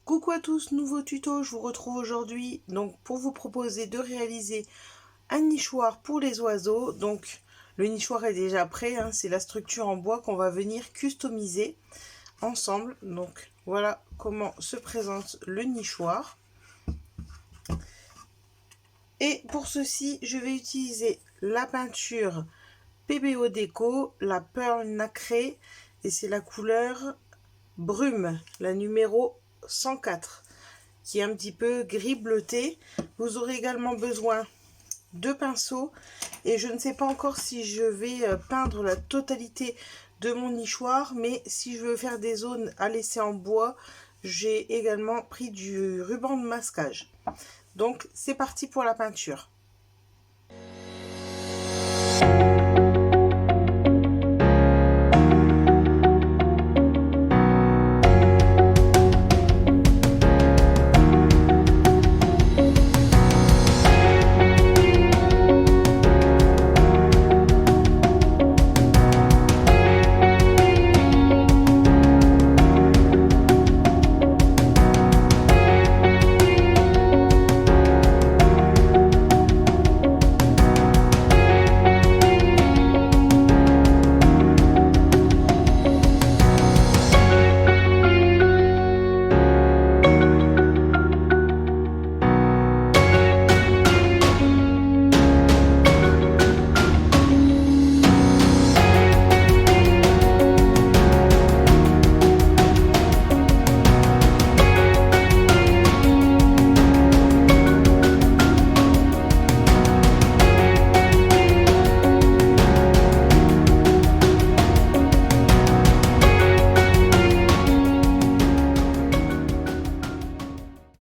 Coucou à tous, nouveau tuto, je vous retrouve aujourd'hui donc pour vous proposer de réaliser un nichoir pour les oiseaux. Donc le nichoir est déjà prêt, hein, c'est la structure en bois qu'on va venir customiser ensemble. Donc voilà comment se présente le nichoir. Et pour ceci, je vais utiliser la peinture PBO Déco, la Pearl Nacré, et c'est la couleur brume, la numéro 104, qui est un petit peu gris bleuté. Vous aurez également besoin de pinceaux, et je ne sais pas encore si je vais peindre la totalité de mon nichoir, mais si je veux faire des zones à laisser en bois, j'ai également pris du ruban de masquage. Donc c'est parti pour la peinture.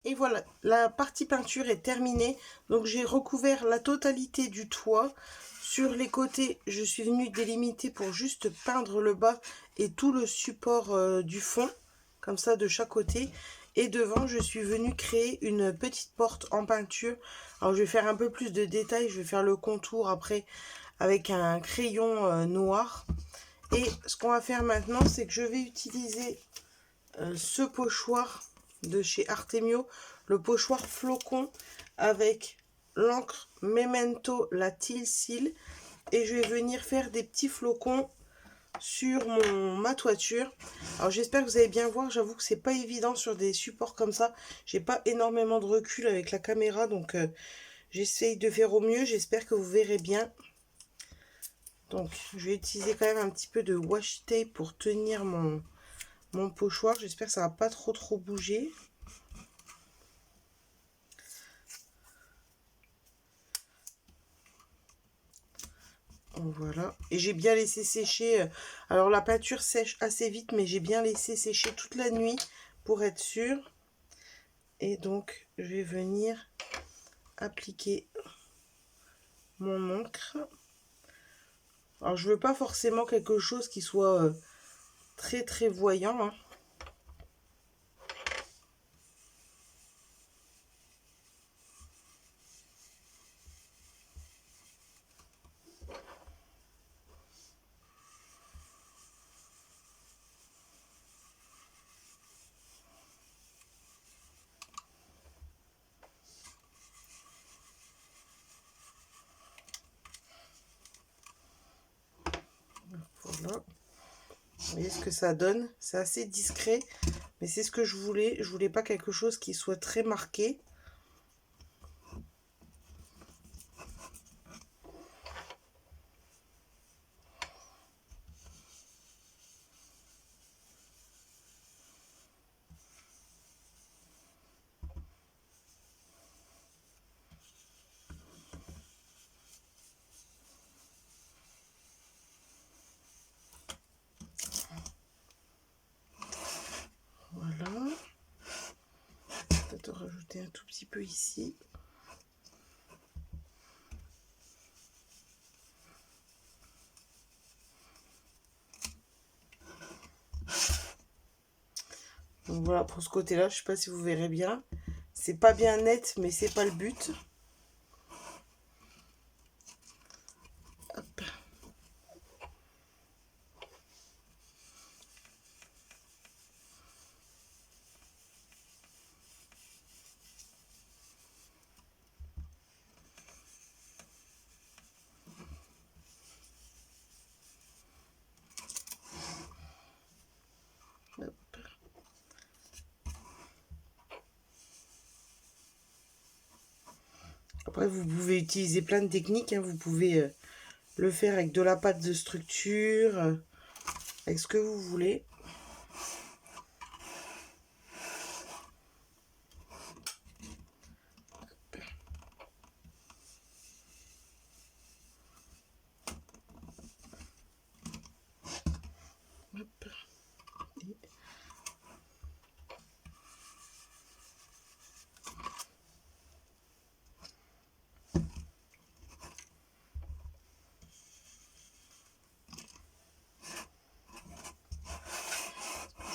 Et voilà, la partie peinture est terminée. Donc j'ai recouvert la totalité du toit. Sur les côtés, je suis venue délimiter pour juste peindre le bas et tout le support du fond, comme ça de chaque côté. Et devant, je suis venue créer une petite porte en peinture. Alors je vais faire un peu plus de détails, je vais faire le contour après avec un crayon noir. Et ce qu'on va faire maintenant, c'est que je vais utiliser ce pochoir de chez Artemio, le pochoir flocon avec l'encre Memento, la Teal Seal, et je vais venir faire des petits flocons sur ma toiture. Alors j'espère que vous allez bien voir, j'avoue que c'est pas évident sur des supports comme ça, j'ai pas énormément de recul avec la caméra, donc j'essaye de faire au mieux, j'espère que vous verrez bien. Donc je vais utiliser quand même un petit peu de washi tape pour tenir mon pochoir, j'espère que ça va pas trop bouger. Voilà, et j'ai bien laissé sécher, alors la peinture sèche assez vite, mais j'ai bien laissé sécher toute la nuit pour être sûr. Et donc je vais venir appliquer mon encre. Alors je veux pas forcément quelque chose qui soit très voyant, hein. Voilà. Vous voyez ce que ça donne, c'est assez discret, mais c'est ce que je voulais. Je voulais pas quelque chose qui soit très marqué. Voilà. Peut-être rajouter un tout petit peu ici. Donc voilà pour ce côté-là, je sais pas si vous verrez bien. C'est pas bien net, mais c'est pas le but. Après, vous pouvez utiliser plein de techniques, hein. Vous pouvez le faire avec de la pâte de structure, avec ce que vous voulez. Hop.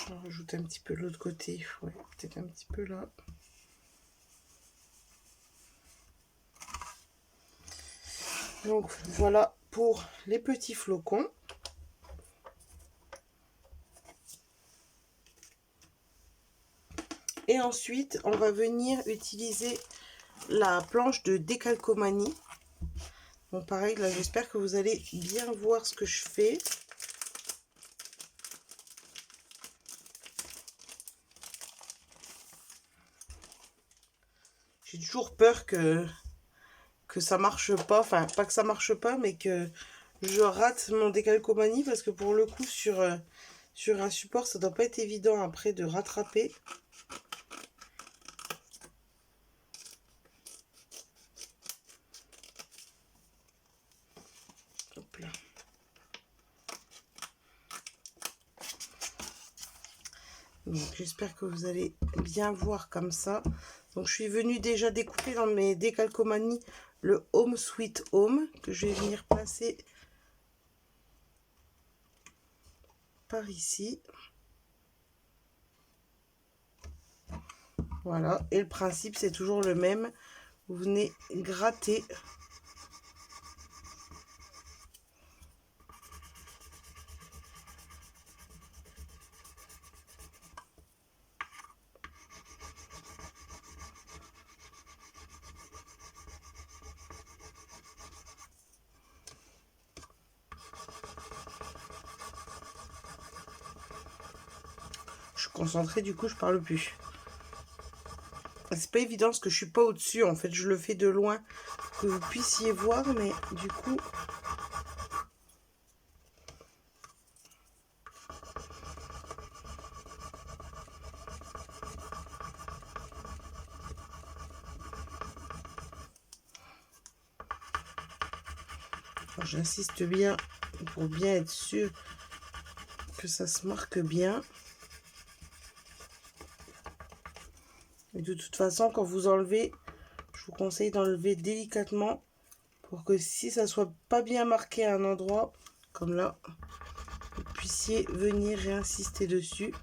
Je rajoute un petit peu de l'autre côté, ouais, peut-être un petit peu là. Donc voilà pour les petits flocons. Et ensuite, on va venir utiliser la planche de décalcomanie. Bon, pareil, là, j'espère que vous allez bien voir ce que je fais. J'ai toujours peur que ça marche pas. Enfin, pas que ça marche pas, mais que je rate mon décalcomanie. Parce que pour le coup, sur un support, ça doit pas être évident après de rattraper. Hop là. Donc j'espère que vous allez bien voir comme ça. Donc je suis venue déjà découper dans mes décalcomanies le Home Sweet Home que je vais venir placer par ici. Voilà, et le principe c'est toujours le même. Vous venez gratter. Je suis concentrée, du coup je parle plus. C'est pas évident parce que je suis pas au-dessus, en fait je le fais de loin que vous puissiez voir, mais du coup j'insiste bien pour bien être sûr que ça se marque bien. Et de toute façon, quand vous enlevez, je vous conseille d'enlever délicatement pour que si ça soit pas bien marqué à un endroit, comme là, vous puissiez venir réinsister dessus.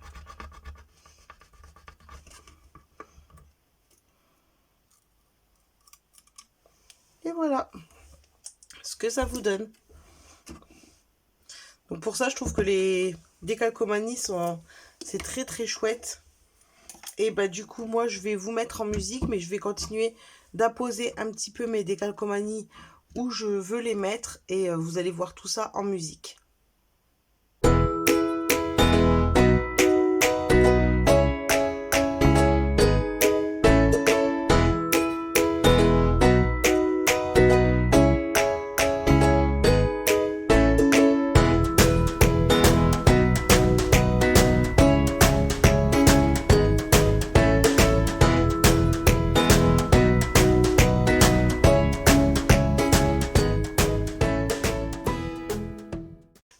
Et voilà ce que ça vous donne. Donc pour ça, je trouve que les décalcomanies c'est très très chouette. Et bah du coup, moi, je vais vous mettre en musique, mais je vais continuer d'apposer un petit peu mes décalcomanies où je veux les mettre. Et vous allez voir tout ça en musique.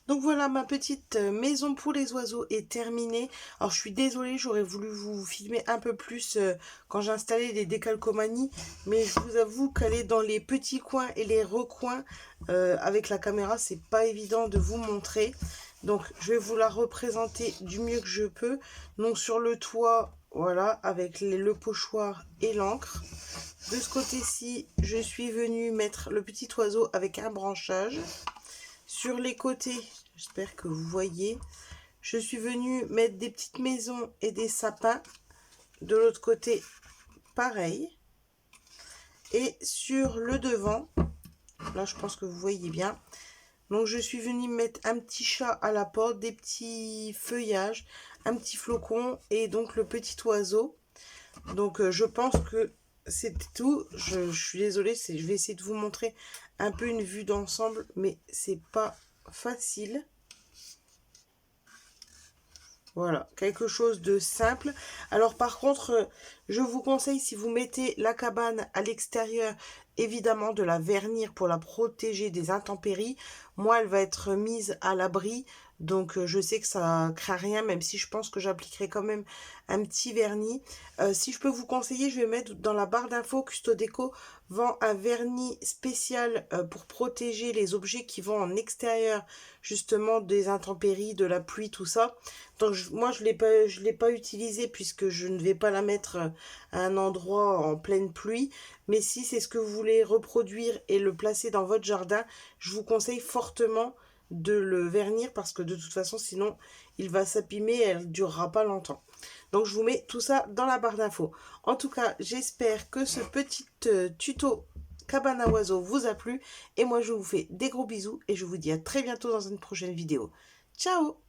Donc voilà, ma petite maison pour les oiseaux est terminée. Alors je suis désolée, j'aurais voulu vous filmer un peu plus quand j'ai installé les décalcomanies. Mais je vous avoue qu'aller dans les petits coins et les recoins avec la caméra, c'est pas évident de vous montrer. Donc je vais vous la représenter du mieux que je peux. Donc sur le toit, voilà, avec le pochoir et l'encre. De ce côté-ci, je suis venue mettre le petit oiseau avec un branchage. Sur les côtés, j'espère que vous voyez, je suis venue mettre des petites maisons et des sapins. De l'autre côté, pareil. Et sur le devant, là je pense que vous voyez bien. Donc je suis venue mettre un petit chat à la porte, des petits feuillages, un petit flocon et donc le petit oiseau. Donc je pense que c'était tout. Je suis désolée, je vais essayer de vous montrer un peu une vue d'ensemble, mais c'est pas facile. Voilà, quelque chose de simple. Alors par contre, je vous conseille, si vous mettez la cabane à l'extérieur, évidemment de la vernir pour la protéger des intempéries. Moi, elle va être mise à l'abri, donc je sais que ça craint rien, même si je pense que j'appliquerai quand même un petit vernis. Si je peux vous conseiller, je vais mettre dans la barre d'infos, Custodeco vend un vernis spécial pour protéger les objets qui vont en extérieur, justement des intempéries, de la pluie, tout ça. Donc moi je l'ai pas utilisé puisque je ne vais pas la mettre à un endroit en pleine pluie. Mais si c'est ce que vous voulez reproduire et le placer dans votre jardin, je vous conseille fortement de le vernir parce que de toute façon sinon il va s'abîmer et elle ne durera pas longtemps. Donc je vous mets tout ça dans la barre d'infos. En tout cas, j'espère que ce petit tuto cabane à oiseaux vous a plu. Et moi je vous fais des gros bisous et je vous dis à très bientôt dans une prochaine vidéo. Ciao!